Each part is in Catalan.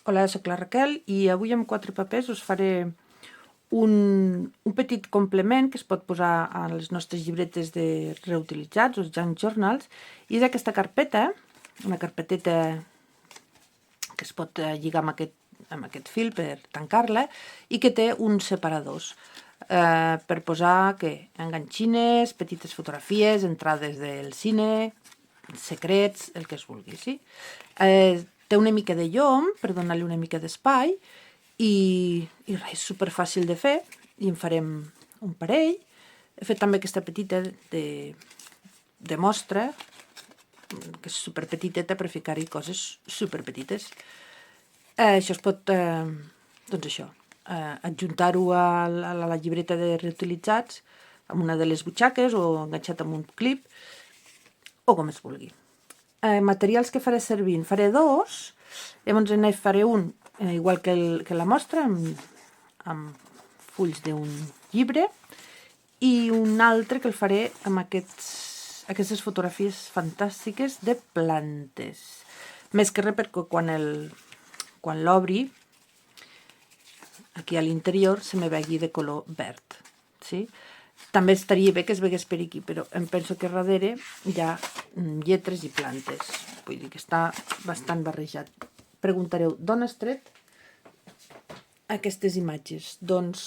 Hola, soc la Raquel i avui amb 4 papers us faré un petit complement que es pot posar a les nostres llibretes de reutilitzats, els junk journals, i és aquesta carpeta, una carpeteta que es pot lligar amb aquest fil per tancar-la i que té uns separadors per posar enganxines, petites fotografies, entrades del cine, secrets, el que es vulgui, sí? Té una mica de llom per donar-li una mica d'espai i res, és superfàcil de fer i en farem un parell. He fet també aquesta petita de mostra, que és superpetiteta per ficar-hi coses superpetites. Això es pot, doncs això, adjuntar-ho a la llibreta de reutilitzats amb una de les butxaques o enganxat amb un clip o com es vulgui. Materials que faré servir, en faré dos, llavors en faré un igual que la mostra, amb fulls d'un llibre, i un altre que el faré amb aquestes fotografies fantàstiques de plantes. Més que res perquè quan l'obri, aquí a l'interior se me vegi de color verd, sí? També estaria bé que es vegués per aquí, però em penso que darrere hi ha lletres i plantes. Vull dir que està bastant barrejat. Preguntareu, d'on has tret aquestes imatges? Doncs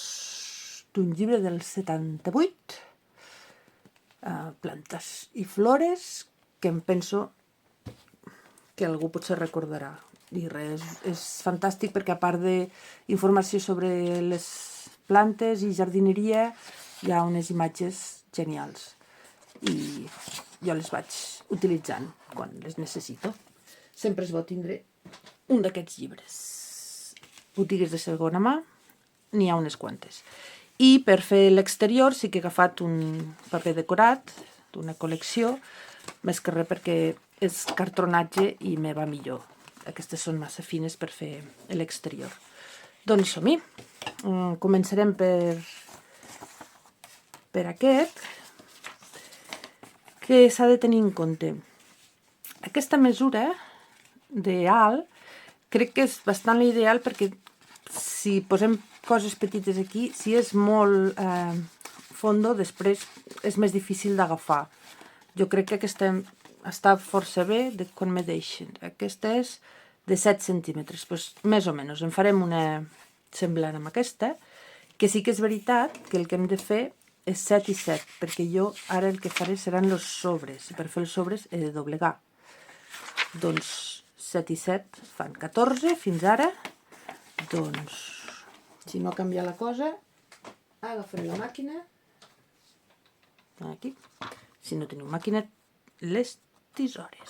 d'un llibre del 78, Plantes i flores, que em penso que algú potser recordarà. I res, és fantàstic perquè a part d'informació sobre les plantes i jardineria, hi ha unes imatges genials i jo les vaig utilitzant quan les necessito. Sempre és bo tindre un d'aquests llibres. Botigues de segona mà, n'hi ha unes quantes. I per fer l'exterior sí que he agafat un paper decorat d'una col·lecció, més que res perquè és cartronatge i me va millor. Aquestes són massa fines per fer l'exterior. Doncs som-hi. Començarem per aquest, que s'ha de tenir en compte. Aquesta mesura d'alt crec que és bastant l'ideal perquè si posem coses petites aquí, si és molt fondo, després és més difícil d'agafar. Jo crec que aquesta està força bé de quan me deixen. Aquesta és de 7 centímetres, doncs més o menys. En farem una semblant amb aquesta, que sí que és veritat que el que hem de fer és 7 i 7, perquè jo ara el que faré seran els sobres, i per fer els sobres he de doblegar. Doncs 7 i 7 fan 14 fins ara. Doncs, si no canvia la cosa, agafaré la màquina, aquí, si no teniu màquina, les tisores.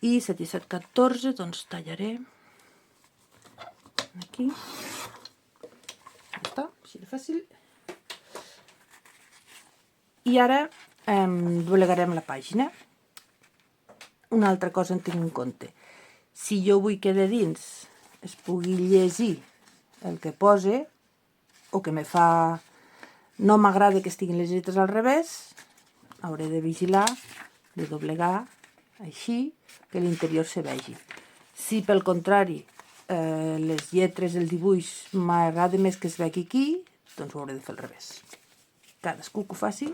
I 7 i 7, 14, doncs tallaré aquí. Ja està, així de fàcil. I ara doblegarem la pàgina. Una altra cosa en tinc en compte. Si jo vull que de dins es pugui llegir el que pose, o que no m'agrada que estiguin les lletres al revés, hauré de vigilar, de doblegar així, que l'interior se vegi. Si pel contrari les lletres, el dibuix m'agrada més que es vegi aquí, doncs ho hauré de fer al revés. Cadascú que ho faci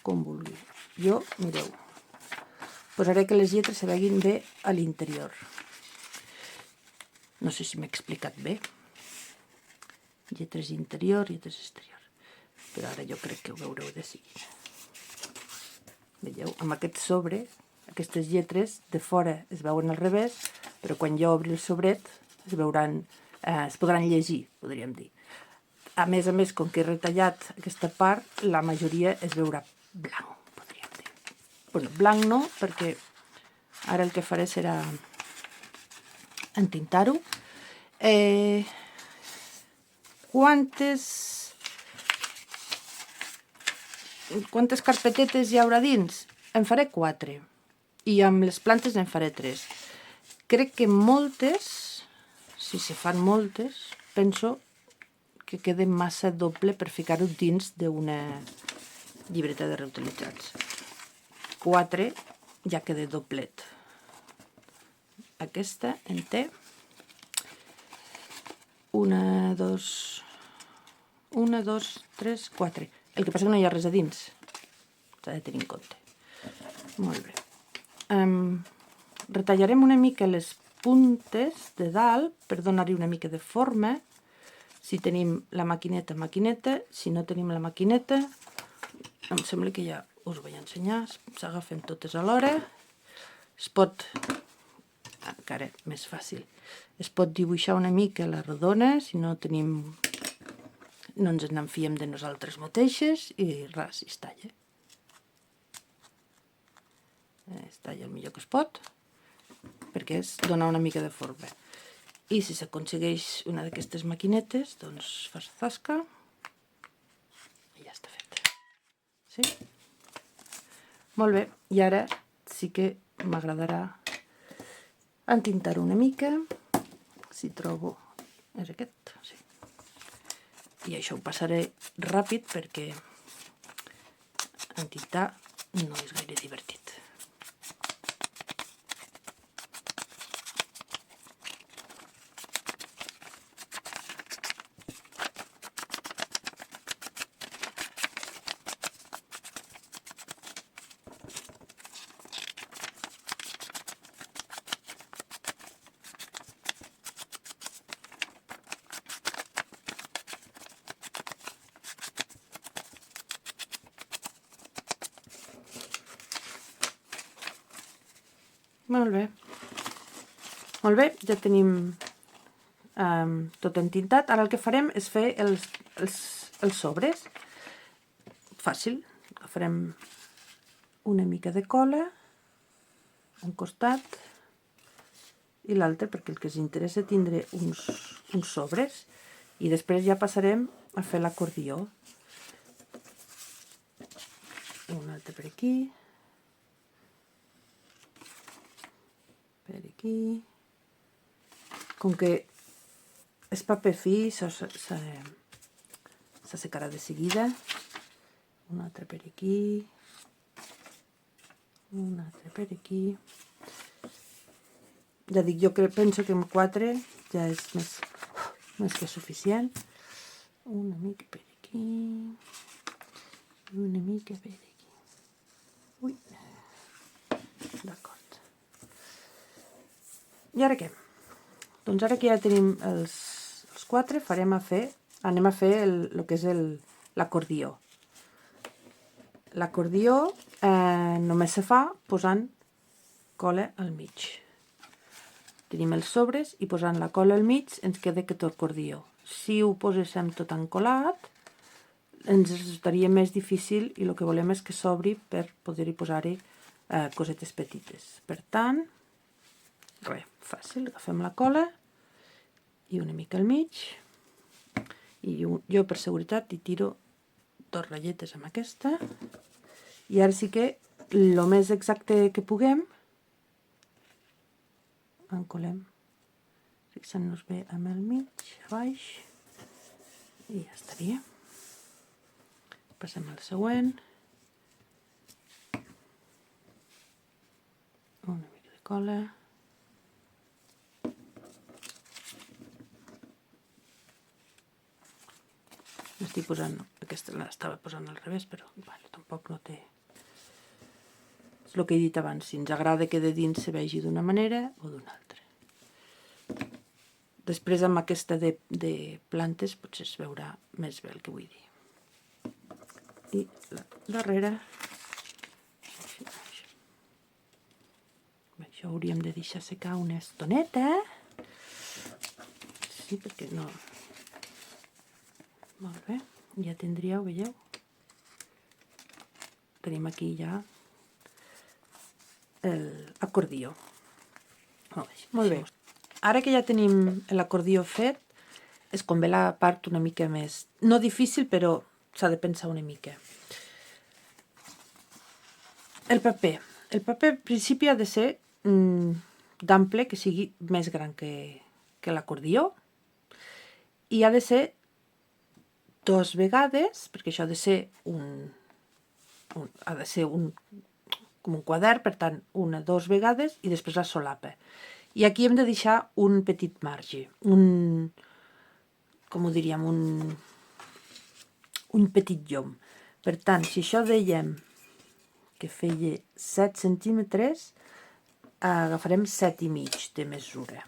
com vulgui. Jo, mireu, posaré que les lletres se veguin bé a l'interior. No sé si m'he explicat bé. Lletres interior, lletres exterior. Però ara jo crec que ho veureu de seguida. Veieu, amb aquest sobre, aquestes lletres de fora es veuen al revés, però quan jo obri el sobret es podran llegir, podríem dir. A més, com que he retallat aquesta part, la majoria es veurà blanc, podríem dir. Bueno, blanc no, perquè ara el que faré serà entintar-ho. Quantes carpetetes hi haurà dins? En faré 4. I amb les plantes en faré 3. Crec que moltes, si se fan moltes, penso que queda massa doble per ficar-ho dins d'una llibreta de reutilitzats. 4 ja queda doblet. Aquesta en té 1, 2, 1, 2, 3, 4. El que passa que no hi ha res a dins. S'ha de tenir en compte. Molt bé. Retallarem una mica les puntes de dalt per donar-hi una mica de forma. Si tenim la maquineta, maquineta. Si no tenim la maquineta, em sembla que ja us ho vaig ensenyar. S'agafen totes alhora. Es pot, encara més fàcil, es pot dibuixar una mica la rodona si no tenim, no ens n'enfiem de nosaltres mateixes i ras, es talla. Es talla el millor que es pot perquè és donar una mica de forma. I si s'aconsegueix una d'aquestes maquinetes, doncs fas zasca i ja està fet. Sí? Molt bé, i ara sí que m'agradarà entintar una mica, si trobo, és aquest, sí. I això ho passaré ràpid perquè entintar no és gaire divertit. Molt bé. Molt bé, ja tenim tot entintat. Ara el que farem és fer els sobres. Fàcil. Agafarem una mica de cola, un costat i l'altre, perquè el que ens interessa tindre uns sobres. I després ja passarem a fer l'acordió. Un altre per aquí. Per aquí. Com que és paper fi, s'assecarà de seguida. Un altre per aquí. Un altre per aquí. Ja dic, jo penso que amb 4 ja és més que suficient. Una mica per aquí. Una mica per aquí. Ui. D'acord. I ara què? Doncs ara que ja tenim els 4, anem a fer el que és l'acordió. L'acordió només se fa posant cola al mig. Tenim els sobres i posant la cola al mig ens queda aquest acordió. Si ho poséssim tot encolat, ens resultaria més difícil i el que volem és que s'obri per poder-hi posar-hi cosetes petites. Per tant, res, fàcil, agafem la cola i una mica al mig i jo per seguretat hi tiro 2 ratlletes amb aquesta i ara sí que el més exacte que puguem encolem fixant-nos bé amb el mig, a baix i ja estaria. Passem al següent, una mica de cola. Estic posant, aquesta l'estava posant al revés, però bueno, tampoc no té... És el que he dit abans, si ens agrada que de dins se vegi d'una manera o d'una altra. Després amb aquesta de plantes potser es veurà més bé el que vull dir. I la darrere... Això ho hauríem de deixar secar una estoneta. Sí, perquè no... Molt bé, ja tindríeu, veieu? Tenim aquí ja l'acordió. Molt bé. Ara que ja tenim l'acordió fet, és quan ve la part una mica més... No difícil, però s'ha de pensar una mica. El paper. El paper, en principi, ha de ser d'ample, que sigui més gran que l'acordió. I ha de ser 2 vegades, perquè això ha de ser com un quadern, per tant, 1, 2 vegades, i després la solapa. I aquí hem de deixar un petit marge, com ho diríem, un petit llom. Per tant, si això dèiem que feia 7 centímetres, agafarem 7 i mig de mesura.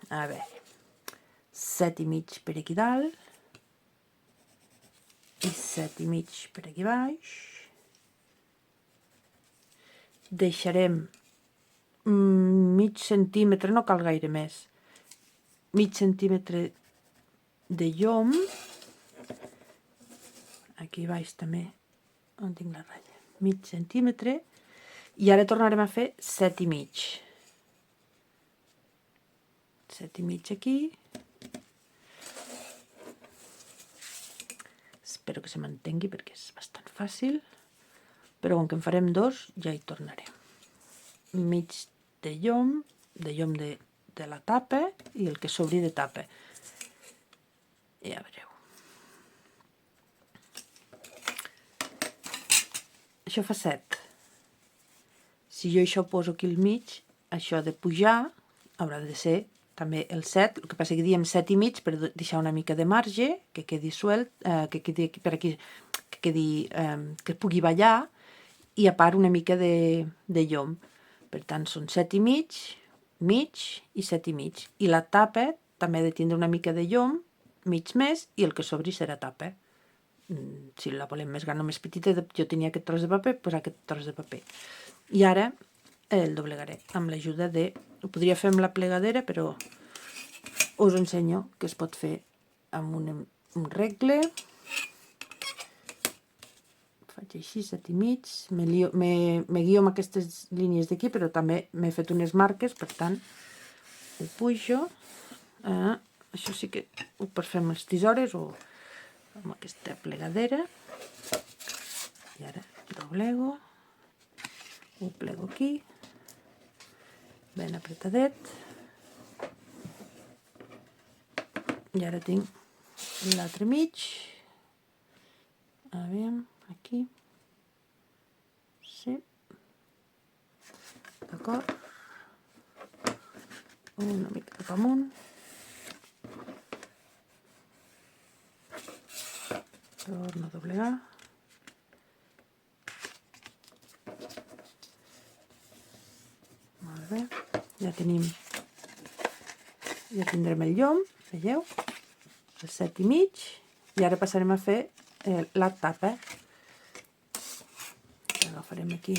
A veure, 7 i mig per aquí dalt i 7 i mig per aquí baix. Deixarem mig centímetre, no cal gaire més, mig centímetre de llom. Aquí baix també, on tinc la ratlla, mig centímetre. I ara tornarem a fer 7 i mig. 7 i mig aquí. Espero que se mantengui perquè és bastant fàcil. Però com que en farem dos, ja hi tornarem. Mig de llom de la tapa i el que s'obri de tapa. Ja veureu. Això fa 7. Si jo això poso aquí al mig, això de pujar haurà de ser també el 7. El que passa que diem 7 i mig per deixar una mica de marge, que quedi suelt, que quedi per aquí, que pugui ballar, i a part una mica de llom. Per tant, són 7 i mig, mig i 7 i mig. I la tapa també ha de tindre una mica de llom, mig més, i el que s'obri serà tapa. Si la volem més gran o més petita, jo tenia aquest tros de paper, doncs aquest tros de paper. I ara el doblegaré amb l'ajuda de... Ho podria fer amb la plegadera, però us ensenyo que es pot fer amb un regle. Faig així, 7 i mig, me guio amb aquestes línies d'aquí, però també m'he fet unes marques, per tant, ho pujo. Això sí que ho pots fer amb les tisores o amb aquesta plegadera. I ara doblego, ho plego aquí, ben apretadet. I ara tinc l'altre mig. A veure... aquí, sí, d'acord, una mica cap amunt, torno a doblegar, molt bé, ja tindrem el llom, veieu, el 7 i mig, i ara passarem a fer la tapa. Agafarem aquí,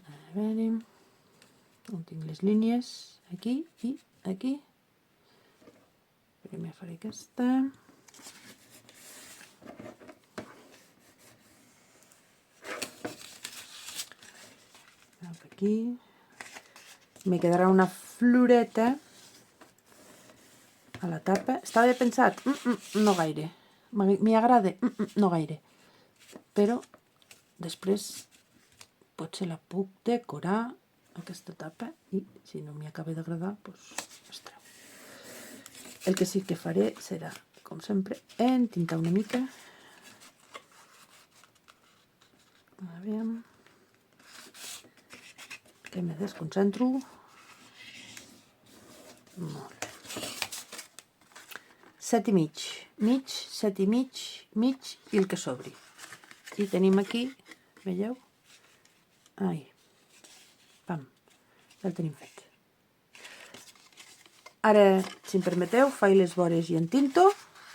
a veure, on tinc les línies, aquí i aquí. Primer faré aquesta. Aquí. Me quedarà una floreta a la tapa. Estava pensat, no gaire. M'hi agrada, no gaire. Però després potser la puc decorar aquesta tapa i si no m'hi acaba d'agradar, doncs es treu. El que sí que faré serà, com sempre, entintar una mica. A veure... que me desconcentro. Molt bé. 7 i mig, mig, 7 i mig, mig i el que s'obri. I tenim aquí, veieu? Ai, pam, ja el tenim fet. Ara, si em permeteu, faig les vores i entinto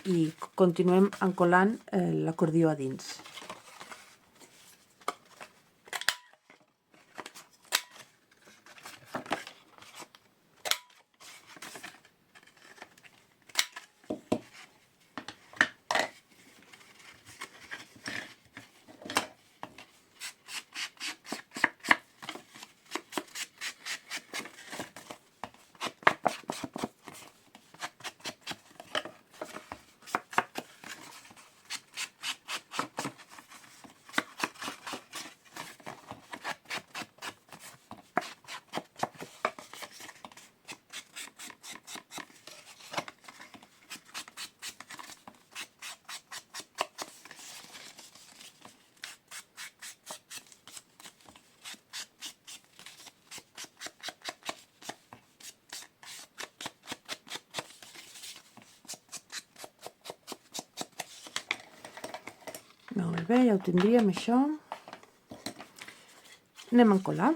i continuem encolant l'acordió a dins. Molt bé, ja ho tindríem, això. Anem a encolar.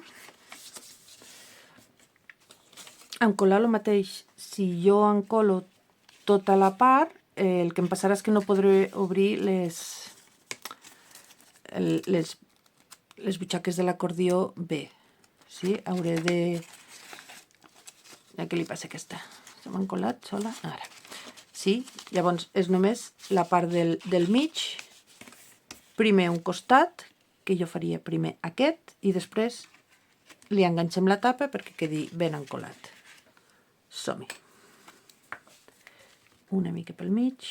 Encolar el mateix. Si jo encolo tota la part, el que em passarà és que no podré obrir les butxaques de l'acordió bé. Sí? Hauré de... Què li passa a aquesta? Se m'ha encolat sola? Ara. Sí? Llavors és només la part del mig. Primer un costat, que jo faria primer aquest, i després li enganxem la tapa perquè quedi ben encolat. Som-hi. Una mica pel mig.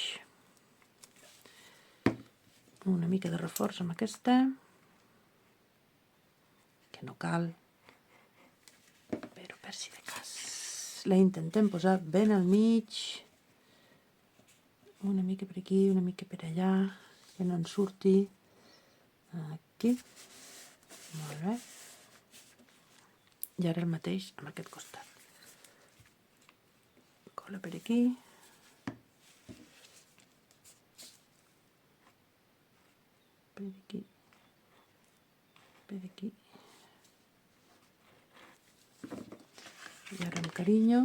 Una mica de reforç amb aquesta. Que no cal. Però per si de cas. La intentem posar ben al mig. Una mica per aquí, una mica per allà. Que no en surti. Aquí. Molt bé. I ara el mateix amb aquest costat. Cola per aquí. Per aquí. Per aquí. I ara amb carinyo.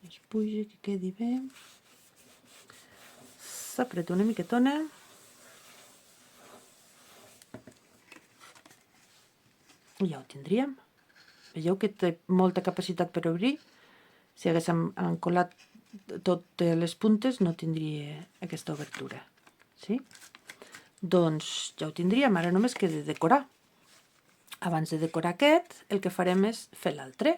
Es puja, que quedi bé. S'apreta una miquetona. I ja ho tindríem. Veieu que té molta capacitat per obrir. Si haguéssim encolat totes les puntes no tindria aquesta obertura. Sí? Doncs ja ho tindríem. Ara només queda decorar. Abans de decorar aquest, el que farem és fer l'altre.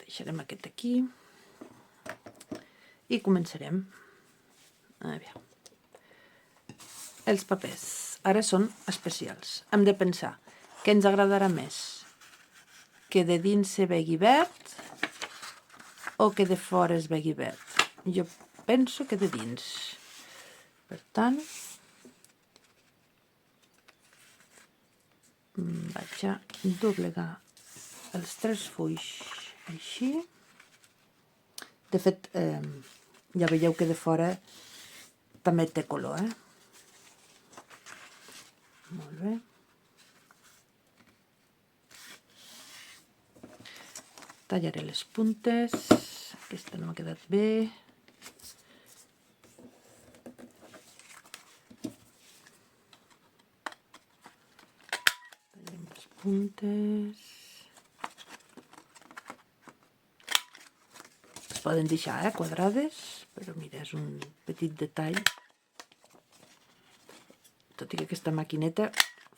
Deixarem aquest aquí. I començarem. A veure. Els papers. Ara són especials. Hem de pensar què ens agradarà més. Que de dins se vegi verd o que de fora es vegi verd. Jo penso que de dins. Per tant, vaig a doblegar els 3 fulls així. De fet, ja veieu que de fora també té color, Molt bé. Tallaré les puntes. Aquesta no m'ha quedat bé. Tallem les puntes. Es poden deixar, quadrades, però mira, és un petit detall. Tot i que aquesta maquineta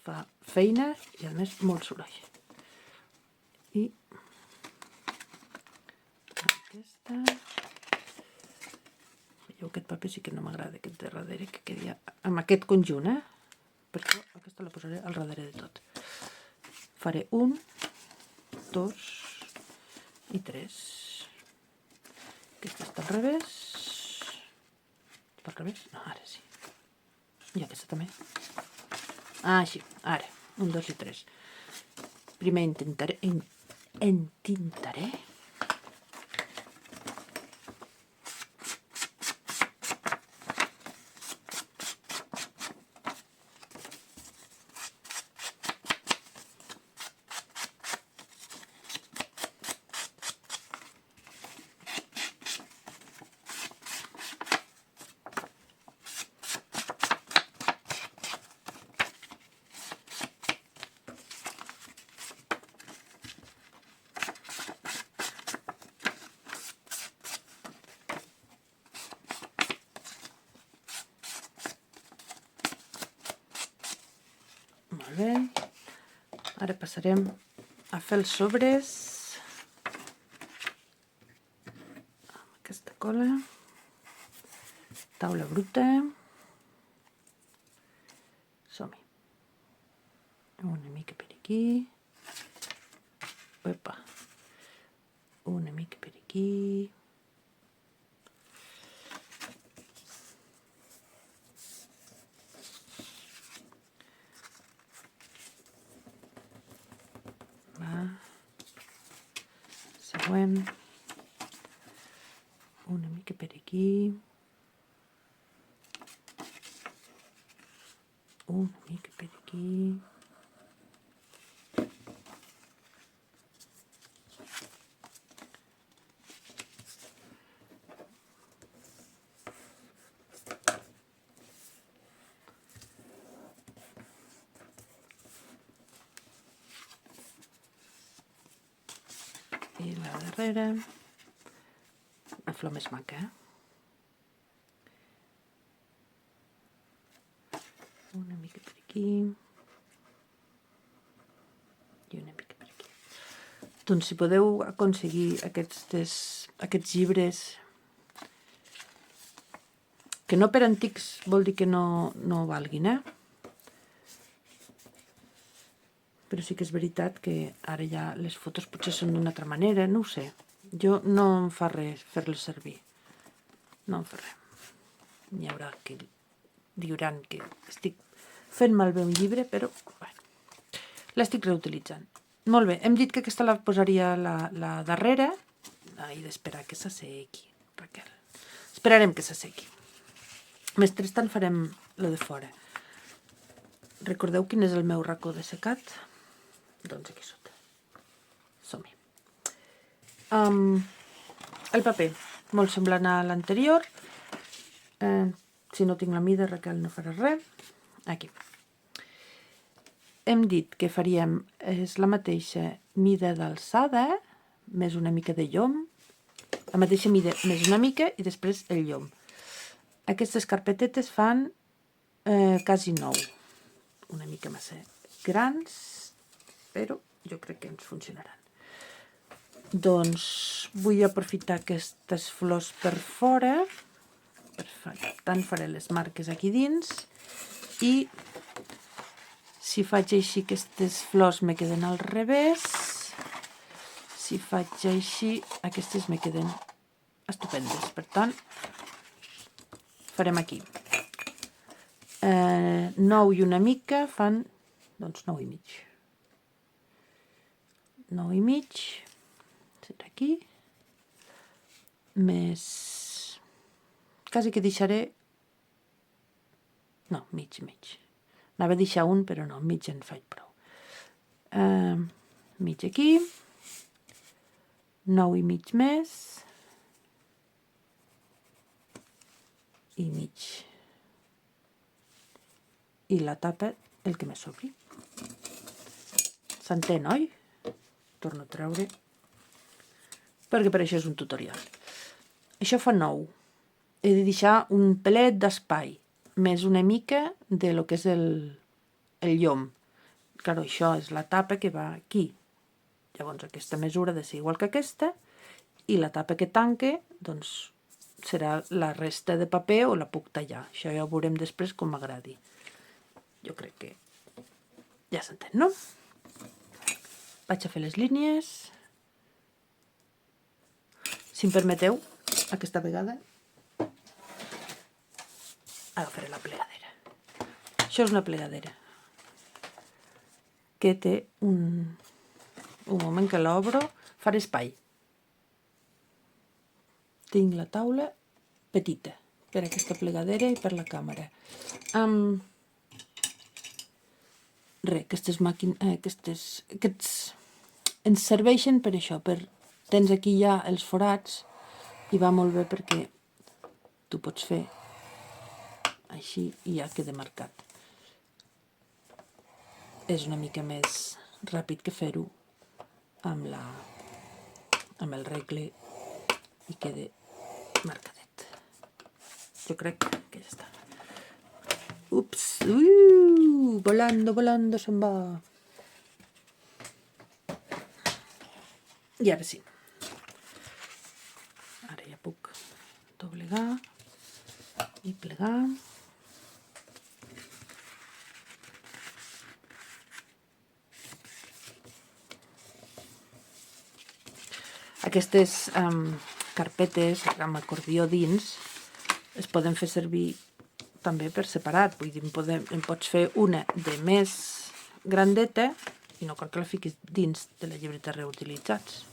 fa feina i a més molt soroll. I aquesta. Veieu, aquest paper sí que no m'agrada, aquest de darrere, que quedi amb aquest conjunt, Per això aquesta la posaré al darrere de tot. Faré 1, 2 i 3. Aquesta està al revés. Està al revés? No, ara sí. I aquesta també. Així, ara. 1, 2 i 3. Primer entintaré. Molt bé. Ara passarem a fer els sobres amb aquesta cola. Taula bruta. Som-hi. Una mica per aquí. Opa. Una mica per aquí. Següent. Una mica per aquí. una mica per aquí. I la darrere, la flor més maca, una mica per aquí i una mica per aquí. Doncs si podeu aconseguir aquests llibres, que no per antics vol dir que no valguin, però sí que és veritat que ara ja les fotos potser són d'una altra manera, no ho sé. Jo no em fa res fer-les servir. No em fa res. N'hi haurà que diran que estic fent malbé un llibre, però bueno, l'estic reutilitzant. Molt bé, hem dit que aquesta la posaria la darrere. He d'esperar que s'assequi, Raquel. Esperarem que s'assequi. Mentrestant farem lo de fora. Recordeu quin és el meu racó de secat? Doncs aquí sota. Som-hi. El paper, molt semblant a l'anterior. Si no tinc la mida, Raquel no farà res. Aquí. Hem dit que faríem la mateixa mida d'alçada, més una mica de llom, la mateixa mida més una mica i després el llom. Aquestes carpetetes fan quasi 9. Una mica massa grans, però jo crec que ens funcionaran. Doncs vull aprofitar aquestes flors per fora, tant faré les marques aquí dins, i si faig així aquestes flors me queden al revés, si faig així aquestes me queden estupendes. Per tant, farem aquí 9 i una mica fan, doncs 9 i mig. 9 i mig, serà aquí, més, quasi que deixaré, no, mig. Anava a deixar un, però no, mig en faig prou. Mig aquí, 9 i mig més, i mig. I la tapa, el que me sobri. S'entén, oi? Torno a treure, perquè per això és un tutorial. Això fa 9. He de deixar un pelet d'espai, més una mica de lo que és el llom. Claro, això és la tapa que va aquí. Llavors aquesta mesura ha de ser igual que aquesta, i la tapa que tanque, doncs, serà la resta de paper o la puc tallar. Això ja ho veurem després com m'agradi. Jo crec que ja s'entén, no? Vaig a fer les línies. Si em permeteu, aquesta vegada agafaré la plegadera. Això és una plegadera que té un moment que l'obro, faré espai. Tinc la taula petita per aquesta plegadera i per la càmera. Aquests ens serveixen per això, tens aquí ja els forats i va molt bé perquè tu pots fer així i ja queda marcat. És una mica més ràpid que fer-ho amb el regle i queda marcadet. Jo crec que ja està. Ups, volando se'n va. I ara sí. Ara ja puc doblegar i plegar. Aquestes carpetes amb acordió dins es poden fer servir també per separat. Vull dir, en pots fer una de més grandeta i no cal que la fiquis dins de la llibreta reutilitzats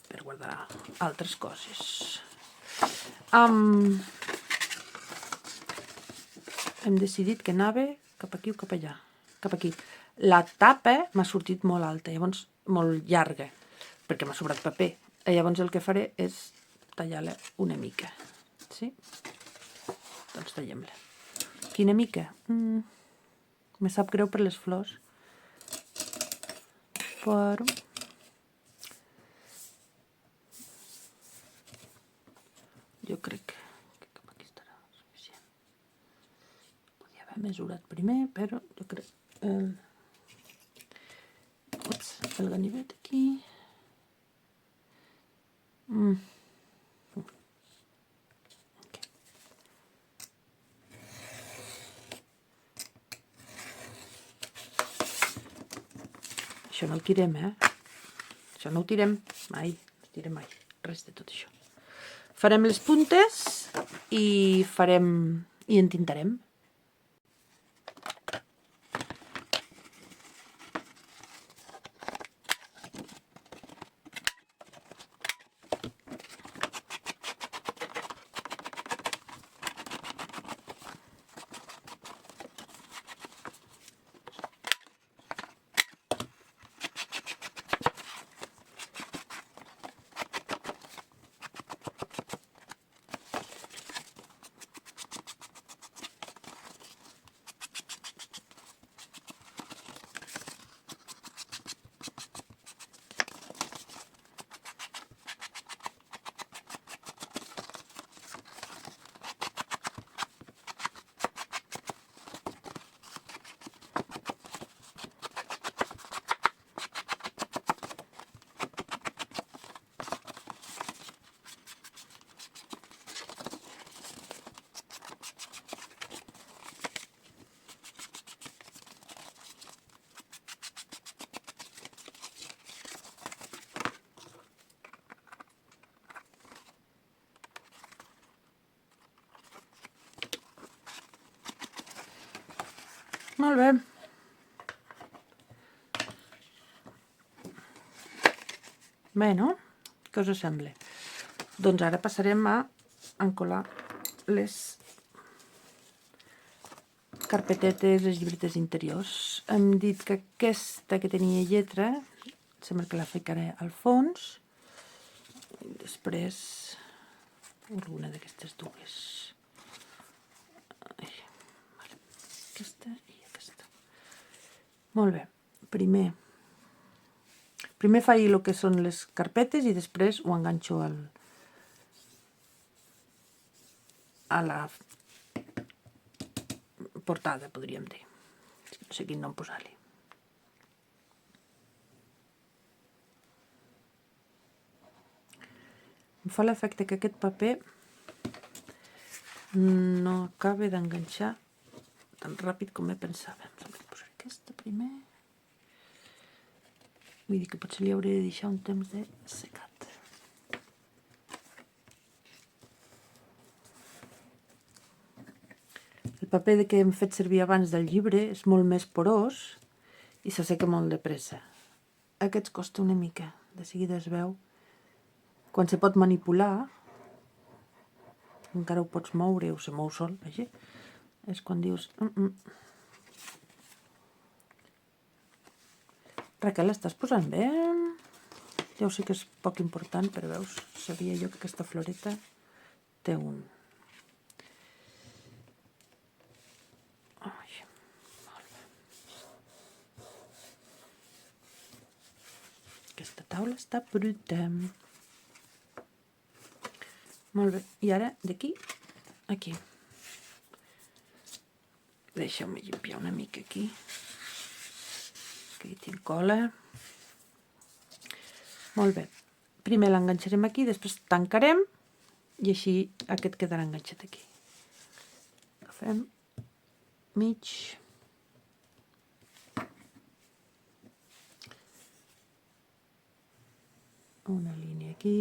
per guardar altres coses. Hem decidit que anava cap aquí o cap allà? Cap aquí. La tapa m'ha sortit molt alta, llavors molt llarga, perquè m'ha sobrat paper. Llavors el que faré és tallar-la una mica. Sí? Doncs tallem-la. Quina mica? Me sap greu per les flors. Però... jo crec que cap aquí estarà suficient. Podria haver mesurat primer, però jo crec... el ganivet aquí... Okay. Això no el tirem, Això no ho tirem mai, no tirem mai, res de tot això. Farem les puntes i entintarem. Molt bé. Bé, no? Què us sembla? Doncs ara passarem a encolar les carpetetes, les llibretes interiors. Hem dit que aquesta que tenia lletra, sembla que la ficaré al fons. I després, alguna d'aquestes dues. Aquesta i aquesta. Molt bé. Primer faig el que són les carpetes i després ho enganxo a la portada, podríem dir. No sé quin nom posar-li. Em fa l'efecte que aquest paper no acaba d'enganxar tan ràpid com me pensava. Em sembla que posaré aquesta primer. Vull dir que potser li hauré de deixar un temps de secat. El paper que hem fet servir abans del llibre és molt més porós i s'asseca molt de pressa. Aquests costa una mica, de seguida es veu. Quan se pot manipular, encara ho pots moure o se mou sol, així. És quan dius... Raquel, estàs posant bé? Ja ho sé que és poc important, però veus, sabia jo que aquesta floreta té un... Ai, molt bé. Aquesta taula està bruta. Molt bé, i ara d'aquí a aquí. Deixa'm llimpiar una mica aquí. Que hi tinc cola. Molt bé. Primer l'enganxarem aquí, després tancarem i així aquest quedarà enganxat aquí. Agafem mig. Una línia aquí.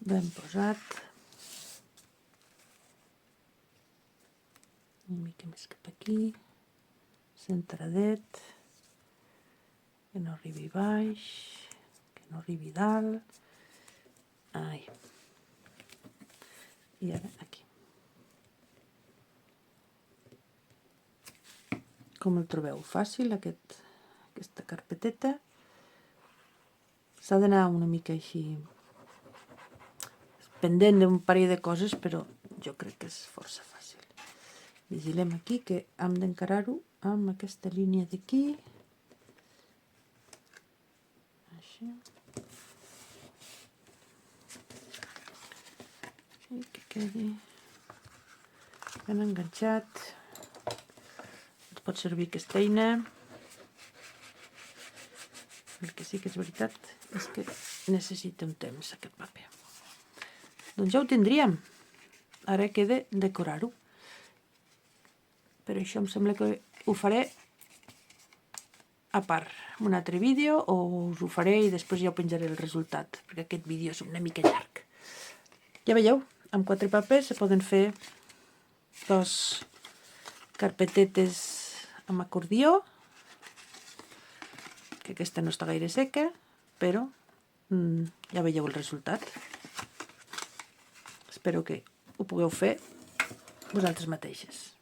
Ben posat. Una mica més cap aquí. Centradet. Que no arribi baix. Que no arribi dalt. Ai. i ara aquí. Com el trobeu? Fàcil, aquesta carpeteta. S'ha d'anar una mica així pendent d'un parell de coses, però jo crec que és força fàcil. Vigilem aquí que hem d'encarar-ho amb aquesta línia d'aquí. Així. I que quedi ben enganxat. Ens pot servir aquesta eina. El que sí que és veritat és que necessita un temps aquest paper. Doncs ja ho tindríem. Ara queda decorar-ho. Per això em sembla que ho faré a part, en un altre vídeo, o us ho faré i després ja ho penjaré el resultat, perquè aquest vídeo és una mica llarg. Ja veieu, amb 4 papers se poden fer 2 carpetetes amb acordió, que aquesta no està gaire seca, però ja veieu el resultat. Espero que ho pugueu fer vosaltres mateixes.